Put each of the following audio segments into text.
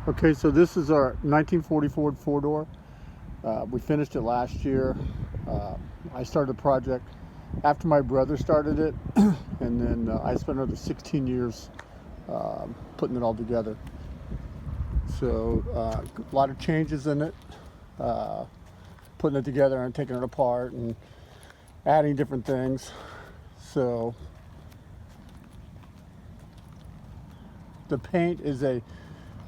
Okay, so this is our 1940 Ford Fordor. We finished it last year. I started the project after my brother started it, and then I spent another 16 years putting it all together. So a lot of changes in it, putting it together and taking it apart and adding different things. So the paint is a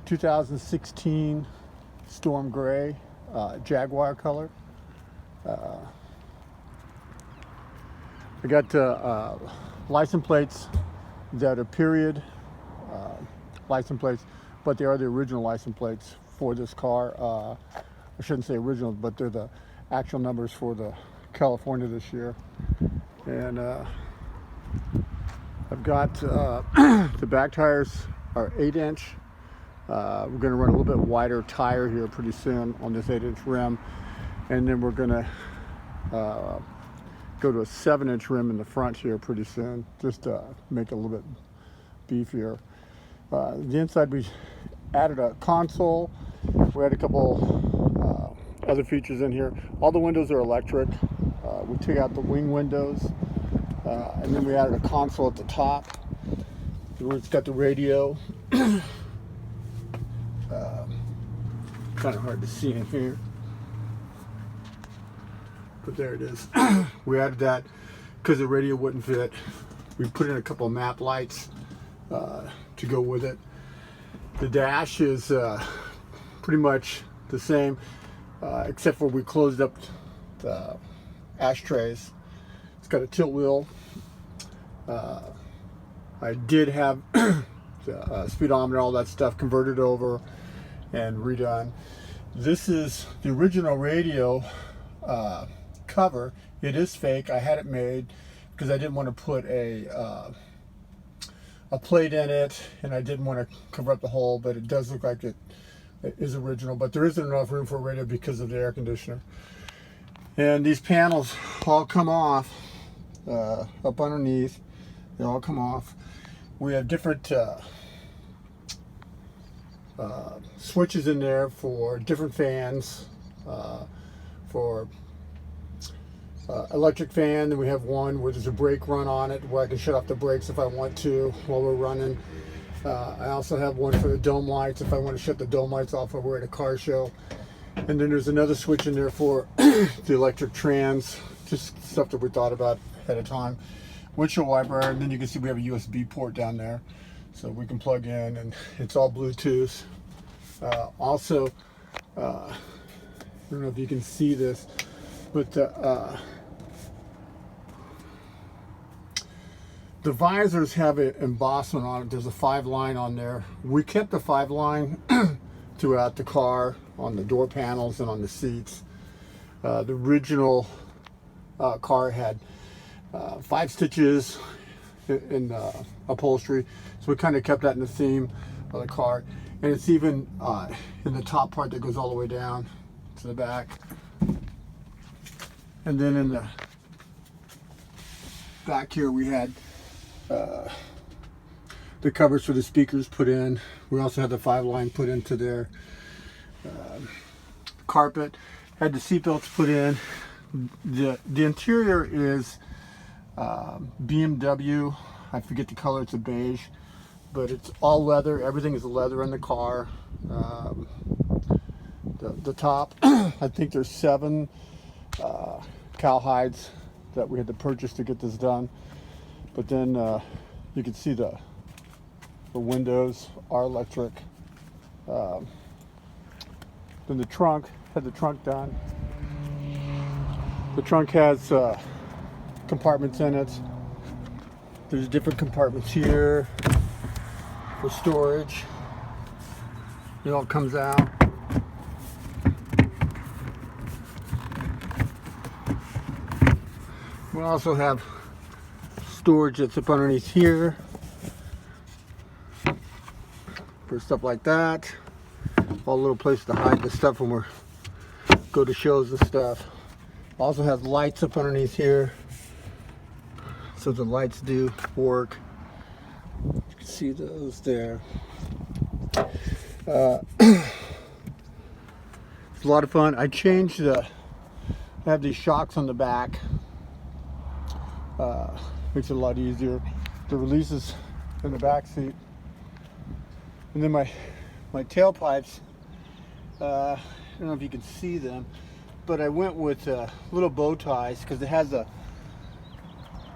2016 Storm Gray Jaguar color. I got license plates that are period license plates, but they are the original license plates for this car. I shouldn't say original, but they're the actual numbers for the California this year. And I've got the back tires are 8-inch. We're going to run a little bit wider tire here pretty soon on this 8-inch rim, and then we're going to go to a 7-inch rim in the front here pretty soon, just to make it a little bit beefier. The inside, we added a console. We had a couple other features in here. All the windows are electric. We took out the wing windows, and then we added a console at the top. It's got the radio. Kind of hard to see in here, but there it is. We added that because the radio wouldn't fit. We put in a couple of map lights to go with it. The dash is pretty much the same, except for we closed up the ashtrays. It's got a tilt wheel. I did have the speedometer, all that stuff converted over and redone. This is the original radio cover. It is fake. I had it made because I didn't want to put a plate in it, and I didn't want to cover up the hole, but it does look like it is original, but there isn't enough room for a radio because of the air conditioner. And these panels all come off up underneath. They all come off. We have different switches in there for different fans, for electric fan. Then we have one where there's a brake run on it where I can shut off the brakes if I want to while we're running. I also have one for the dome lights if I want to shut the dome lights off while we're at a car show. And then there's another switch in there for the electric trans, just stuff that we thought about ahead of time. Windshield wiper, and then you can see we have a USB port down there, so we can plug in, and it's all Bluetooth. Also, I don't know if you can see this, but the visors have an embossment on it. There's a 5-line on there. We kept the 5-line throughout the car, on the door panels and on the seats. The original car had 5 stitches in upholstery, so we kind of kept that in the theme of the car. And it's even in the top part that goes all the way down to the back. And then in the back here we had the covers for the speakers put in. We also had the 5-line put into there. Carpet, had the seat belts put in. The interior is BMW. I forget the color, it's a beige, but it's all leather. Everything is leather in the car. The top, I think there's 7 cowhides that we had to purchase to get this done. But then you can see the windows are electric. Then the trunk, had the trunk done. The trunk has compartments in it. There's different compartments here for storage. It all comes out. We also have storage that's up underneath here for stuff like that. All little places to hide the stuff when we go to shows and stuff. Also has lights up underneath here, so the lights do work. You can see those there. It's a lot of fun. I changed I have these shocks on the back. Makes it a lot easier. The releases in the back seat. And then my tailpipes, I don't know if you can see them, but I went with little bow ties because it has a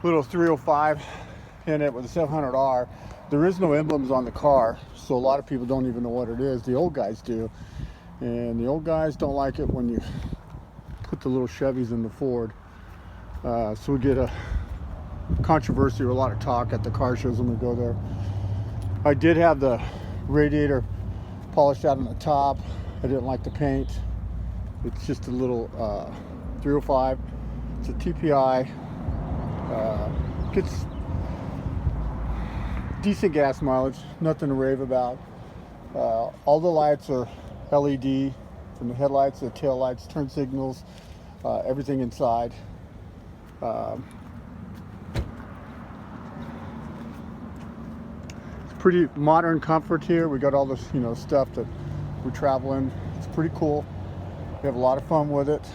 little 305 in it with a 700R. There is no emblems on the car, so a lot of people don't even know what it is. The old guys do, and the old guys don't like it when you put the little Chevys in the Ford. So we get a controversy or a lot of talk at the car shows when we go there. I did have the radiator polished out on the top. I didn't like the paint. It's just a little 305. It's a TPI. Gets decent gas mileage, nothing to rave about. All the lights are LED, from the headlights, the tail lights, turn signals, everything inside. It's pretty modern comfort here. We got all this, stuff that we travel in. It's pretty cool. We have a lot of fun with it.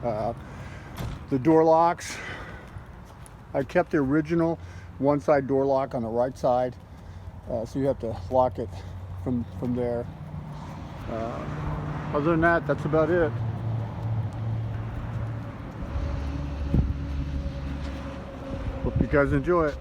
The door locks, I kept the original one side door lock on the right side, so you have to lock it from there. Other than that, that's about it. Hope you guys enjoy it.